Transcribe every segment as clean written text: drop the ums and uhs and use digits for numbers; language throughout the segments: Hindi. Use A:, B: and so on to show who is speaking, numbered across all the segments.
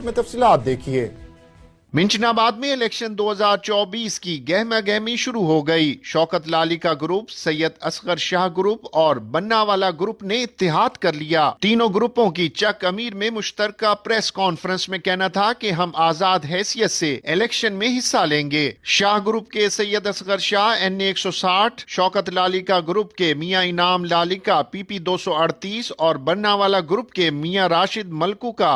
A: में तफसीलात देखिए।
B: मिंचनाबाद में इलेक्शन 2024 की गहमा गहमी शुरू हो गई। शौकत लालिका ग्रुप, सैयद असगर शाह ग्रुप और बन्नावाला ग्रुप ने इत्तेहाद कर लिया। तीनों ग्रुपों की चक अमीर में मुश्तरका प्रेस कॉन्फ्रेंस में कहना था कि हम आजाद हैसियत से इलेक्शन में हिस्सा लेंगे। शाह ग्रुप के सैयद असगर शाह NA 160, शौकत लालिका ग्रुप के मियां इनाम लालिका PP 238 और बन्नावाला ग्रुप के मियां राशिद मलकू का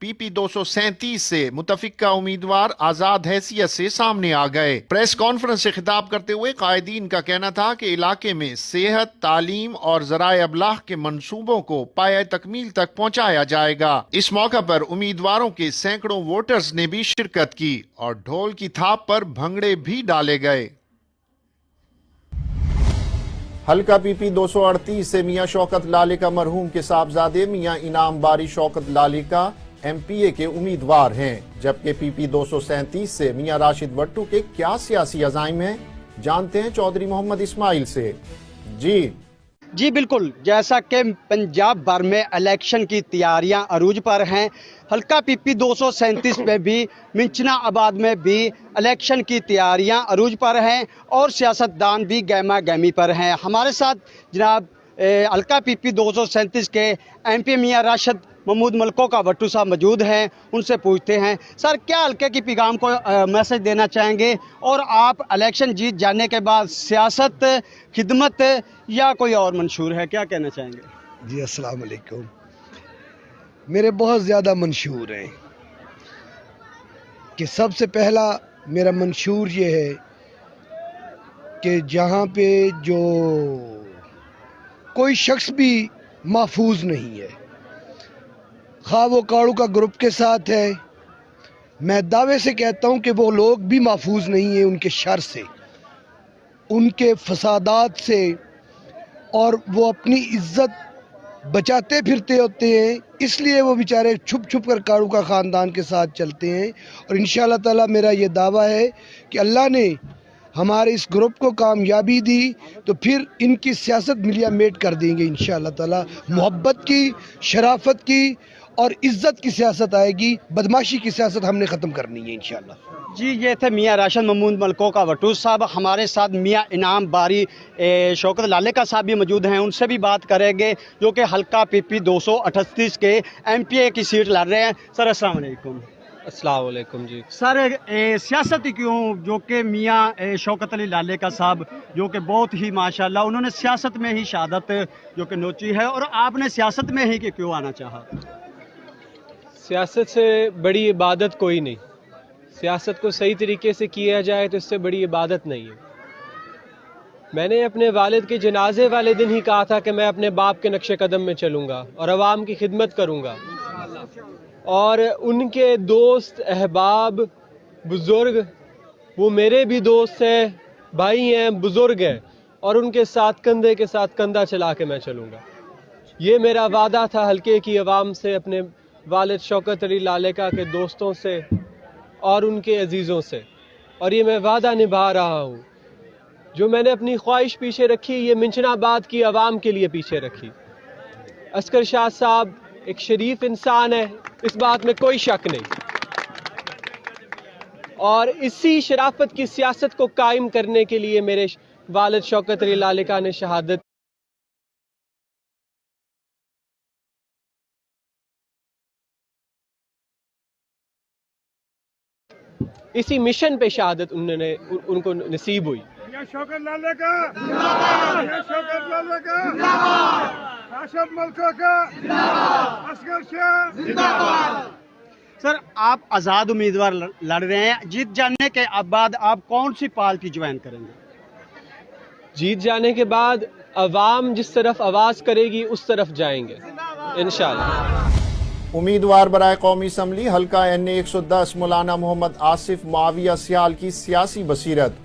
B: PP 237 से मुतफिका उम्मीदवार आजाद हैसियत से सामने आ गए। प्रेस कॉन्फ्रेंस से खिताब करते हुए कायदीन का कहना था कि इलाके में सेहत, तालीम और ज़राए अबलाग के मंसूबों को पाए तकमील तक पहुंचाया जाएगा। इस मौका पर उम्मीदवारों के सैकड़ों वोटर्स ने भी शिरकत की और ढोल की थाप पर भंगड़े भी डाले गए।
A: हल्का PP 238 से मियां शौकत लालिका मरहूम के साहबजादे मियां इनाम बारी शौकत लालिका MPA के उम्मीदवार हैं, जबकि PP 237 से मियां राशिद भट्टू के क्या सियासी अज़ाइम हैं, जानते हैं चौधरी मोहम्मद इस्माइल से। जी
C: बिल्कुल, जैसा कि पंजाब भर में इलेक्शन की तैयारियां अरूज पर हैं, हल्का PP 237 में भी मिंचनाबाद में भी इलेक्शन की तैयारियां अरूज पर हैं और सियासतदान भी गहमा गहमी पर हैं। हमारे साथ जनाब हल्का PP 237 के MP मियां राशिद महमूद मलको का भट्टू साहब मौजूद हैं, उनसे पूछते हैं सर क्या हल्के की पैगाम को मैसेज देना चाहेंगे और आप इलेक्शन जीत जाने के बाद सियासत, खिदमत या कोई और मंशूर है, क्या कहना चाहेंगे?
D: जी अस्सलाम वालेकुम। मेरे बहुत ज़्यादा मंशूर हैं कि सबसे पहला मेरा मंशूर ये है कि जहाँ पे जो कोई शख्स भी महफूज नहीं है, खा वो काड़ू का ग्रुप के साथ है, मैं दावे से कहता हूँ कि वो लोग भी महफूज नहीं है उनके शर से, उनके फसादात से, और वो अपनी इज्जत बचाते फिरते होते हैं, इसलिए वो बेचारे छुप छुप कर काड़ू का ख़ानदान के साथ चलते हैं। और इंशाअल्लाह ताला मेरा ये दावा है कि अल्लाह ने हमारे इस ग्रुप को कामयाबी दी तो फिर इनकी सियासत मिलिया मेट कर देंगे इंशाअल्लाह ताला। मोहब्बत की, शराफत की और इज़्ज़त की सियासत आएगी, बदमाशी की सियासत हमने ख़त्म करनी है इंशाअल्लाह।
C: जी, ये थे मियां राशिद महमूद मलको का भट्टू साहब। हमारे साथ मियां इनाम बारी शौकत लालिका साहब भी मौजूद हैं, उनसे भी बात करेंगे जो कि हल्का PP 238 के MPA की सीट लड़ रहे हैं। सर अस्सलाम वालेकुम।
E: अस्सलाम वालेकुम जी।
C: सर सियासत क्यों, जो कि मियां शौकत अली लालिका साहब जो कि बहुत ही माशाल्लाह उन्होंने सियासत में ही शहादत जो कि नोची है, और आपने सियासत में ही क्यों आना चाहा?
E: सियासत से बड़ी इबादत कोई नहीं। सियासत को सही तरीके से किया जाए तो इससे बड़ी इबादत नहीं है। मैंने अपने वालिद के जनाजे वाले दिन ही कहा था कि मैं अपने बाप के नक्शे कदम में चलूँगा और अवाम की खिदमत करूँगा, और उनके दोस्त, अहबाब, बुज़ुर्ग, वो मेरे भी दोस्त हैं, भाई हैं, बुज़ुर्ग हैं, और उनके साथ कंधे के साथ कंधा चला के मैं चलूँगा। ये मेरा वादा था हल्के की अवाम से, अपने वालिद शौकत अली लालिका के दोस्तों से और उनके अजीज़ों से, और ये मैं वादा निभा रहा हूँ। जो मैंने अपनी ख्वाहिश पीछे रखी, ये मिंचनाबाद की आवाम के लिए पीछे रखी। असगर शाह साहब एक शरीफ इंसान है, इस बात में कोई शक नहीं, और इसी शराफत की सियासत को कायम करने के लिए मेरे वालिद शौकत अली लालिका ने शहादत इसी मिशन पे शहादत उनको नसीब हुई।
F: शौकत लालिका जिंदाबाद, शौकत लालिका जिंदाबाद, राशिद मलको का जिंदाबाद, असगर शाह जिंदाबाद।
C: सर आप आज़ाद उम्मीदवार लड़ रहे हैं, जीत जाने के बाद आप कौन सी पार्टी ज्वाइन करेंगे?
E: जीत जाने के बाद अवाम जिस तरफ आवाज़ करेगी उस तरफ जाएंगे इंशाअल्लाह।
A: उम्मीदवार बराए कौमी असम्बली हल्का NA 110 मौलाना मोहम्मद आसिफ मुआविया सियाल की सियासी बसीरत।